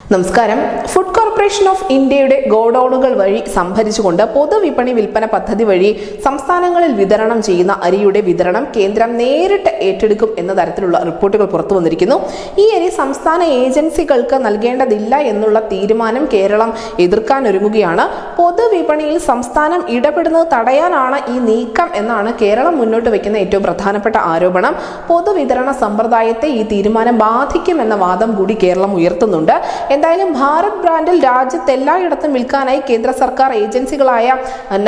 നമസ്കാരം. Food corporation of ഇന്ത്യയുടെ ഗോഡൌണുകൾ വഴി സംഭരിച്ചുകൊണ്ട് പൊതുവിപണി വിൽപ്പന പദ്ധതി വഴി സംസ്ഥാനങ്ങളിൽ വിതരണം ചെയ്യുന്ന അരിയുടെ വിതരണം കേന്ദ്രം നേരിട്ട് ഏറ്റെടുക്കും എന്ന തരത്തിലുള്ള റിപ്പോർട്ടുകൾ പുറത്തു വന്നിരിക്കുന്നു. ഈ അരി സംസ്ഥാന ഏജൻസികൾക്ക് നൽകേണ്ടതില്ല എന്നുള്ള തീരുമാനം കേരളം എതിർക്കാനൊരുങ്ങുകയാണ്. പൊതുവിപണിയിൽ സംസ്ഥാനം ഇടപെടുന്നത് തടയാനാണ് ഈ നീക്കം എന്നാണ് കേരളം മുന്നോട്ട് വയ്ക്കുന്ന ഏറ്റവും പ്രധാനപ്പെട്ട ആരോപണം. പൊതുവിതരണ സമ്പ്രദായത്തെ ഈ തീരുമാനം ബാധിക്കുമെന്ന വാദം കൂടി കേരളം ഉയർത്തുന്നുണ്ട്. എന്തായാലും ഭാരത് ബ്രാൻഡിൽ രാജ്യത്ത് എല്ലായിടത്തും വിൽക്കാനായി കേന്ദ്ര സർക്കാർ ഏജൻസികളായ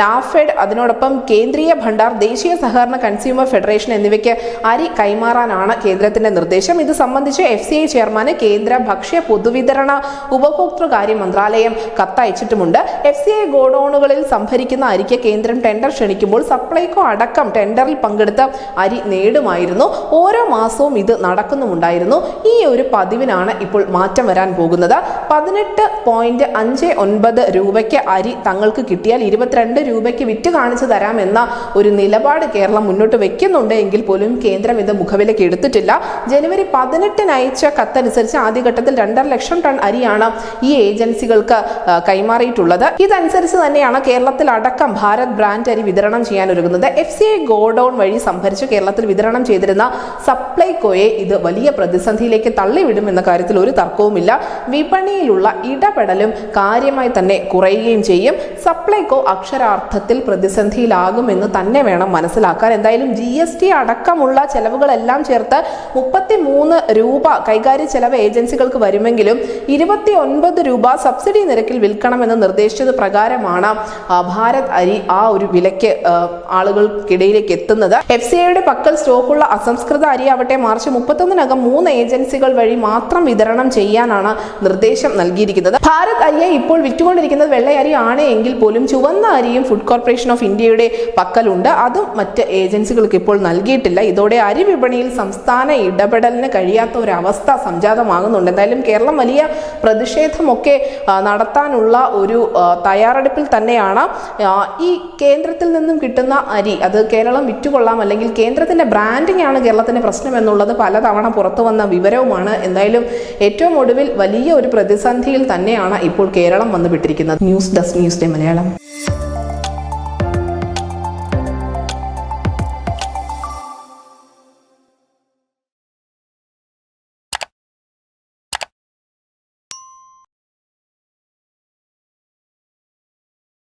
നാഫെഡ്, അതിനോടൊപ്പം കേന്ദ്രീയ ഭണ്ഡാർ, ദേശീയ സഹകരണ കൺസ്യൂമർ ഫെഡറേഷൻ എന്നിവയ്ക്ക് അരി കൈമാറാനാണ് കേന്ദ്രത്തിന്റെ നിർദ്ദേശം. ഇത് സംബന്ധിച്ച് FCI ചെയർമാന് കേന്ദ്ര ഭക്ഷ്യ പൊതുവിതരണ ഉപഭോക്തൃകാര്യ മന്ത്രാലയം കത്തയച്ചിട്ടുമുണ്ട്. FCI ഗോഡൌണുകളിൽ സംഭരിക്കുന്ന അരിക്ക് കേന്ദ്രം ടെൻഡർ ക്ഷണിക്കുമ്പോൾ സപ്ലൈകോ അടക്കം ടെൻഡറിൽ പങ്കെടുത്ത് അരി നേടുമായിരുന്നു. ഓരോ മാസവും ഇത് നടക്കുന്നുമുണ്ടായിരുന്നു. ഈ ഒരു പതിവിനാണ് ഇപ്പോൾ മാറ്റം വരാൻ പോകുന്നത്. 18.59 രൂപയ്ക്ക് അരി തങ്ങൾക്ക് കിട്ടിയാൽ 22 രൂപയ്ക്ക് വിറ്റ് കാണിച്ചു തരാമെന്ന ഒരു നിലപാട് കേരളം മുന്നോട്ട് വെക്കുന്നുണ്ട് എങ്കിൽ പോലും കേന്ദ്രം ഇത് മുഖവിലേക്ക് എടുത്തിട്ടില്ല. ജനുവരി 18 അയച്ച കത്തനുസരിച്ച് ആദ്യഘട്ടത്തിൽ 2.5 ലക്ഷം ടൺ അരിയാണ് ഈ ഏജൻസികൾക്ക് കൈമാറിയിട്ടുള്ളത്. ഇതനുസരിച്ച് തന്നെയാണ് കേരളത്തിൽ അടക്കം ഭാരത് ബ്രാൻഡ് അരി വിതരണം ചെയ്യാനൊരുങ്ങുന്നത്. FCI ഗോഡൌൺ വഴി സംഭരിച്ച് കേരളത്തിൽ വിതരണം ചെയ്തിരുന്ന സപ്ലൈകോയെ ഇത് വലിയ പ്രതിസന്ധിയിലേക്ക് തള്ളിവിടുമെന്ന കാര്യത്തിൽ ഒരു തർക്കവുമില്ല. വിപണിയിലുള്ള ഇടപെടലും കാര്യമായി തന്നെ കുറയുകയും ചെയ്യും. സപ്ലൈകോ അക്ഷരാർത്ഥത്തിൽ പ്രതിസന്ധിയിലാകുമെന്ന് തന്നെ വേണം മനസ്സിലാക്കാൻ. എന്തായാലും GST അടക്കമുള്ള ചെലവുകളെല്ലാം ചേർത്ത് 33 രൂപ കൈകാര്യ ചെലവ് ഏജൻസികൾക്ക് വരുമെങ്കിലും 29 രൂപ സബ്സിഡി നിരക്കിൽ വിൽക്കണമെന്ന് നിർദ്ദേശിച്ചത് പ്രകാരമാണ് ഭാരത് അരി ആ ഒരു വിലയ്ക്ക് ആളുകൾക്കിടയിലേക്ക് എത്തുന്നത്. FCIയുടെ പക്കൽ സ്റ്റോക്കുള്ള അസംസ്കൃത അരിയാവട്ടെ മാർച്ച് 31-നകം 3 ഏജൻസികൾ വഴി മാത്രം വിതരണം ചെയ്യാനാണ് നിർദ്ദേശം നൽകിയിരിക്കുന്നത്. ഭാരത് അരിയെ ഇപ്പോൾ വിറ്റുകൊണ്ടിരിക്കുന്നത് വെള്ള അരി ആണ് എങ്കിൽ പോലും ചുവന്ന അരിയും ഫുഡ് കോർപ്പറേഷൻ ഓഫ് ഇന്ത്യയുടെ പക്കലുണ്ട്. അതും മറ്റ് ഏജൻസികൾക്ക് ഇപ്പോൾ നൽകിയിട്ടില്ല. ഇതോടെ അരി വിപണിയിൽ സംസ്ഥാന ഇടപെടലിന് കഴിയാത്ത ഒരു അവസ്ഥ സംജാതമാകുന്നുണ്ട്. എന്തായാലും കേരളം വലിയ പ്രതിഷേധമൊക്കെ നടത്താനുള്ള ഒരു തയ്യാറെടുപ്പിൽ തന്നെയാണ്. ഈ കേന്ദ്രത്തിൽ നിന്നും കിട്ടുന്ന അരി അത് കേരളം വിറ്റുകൊള്ളാം, അല്ലെങ്കിൽ കേന്ദ്രത്തിന്റെ ബ്രാൻഡിംഗ് ആണ് കേരളത്തിന്റെ പ്രശ്നം എന്നുള്ളത് പലതവണ പുറത്തു വന്ന വിവരവുമാണ്. എന്തായാലും ഏറ്റവും ഒടുവിൽ വലിയ ഒരു പ്രതിസന്ധിയിൽ തന്നെയാണ് ഇപ്പോൾ കേരളം വന്നുവിട്ടിരിക്കുന്നത്. News desk, news day Malayalam.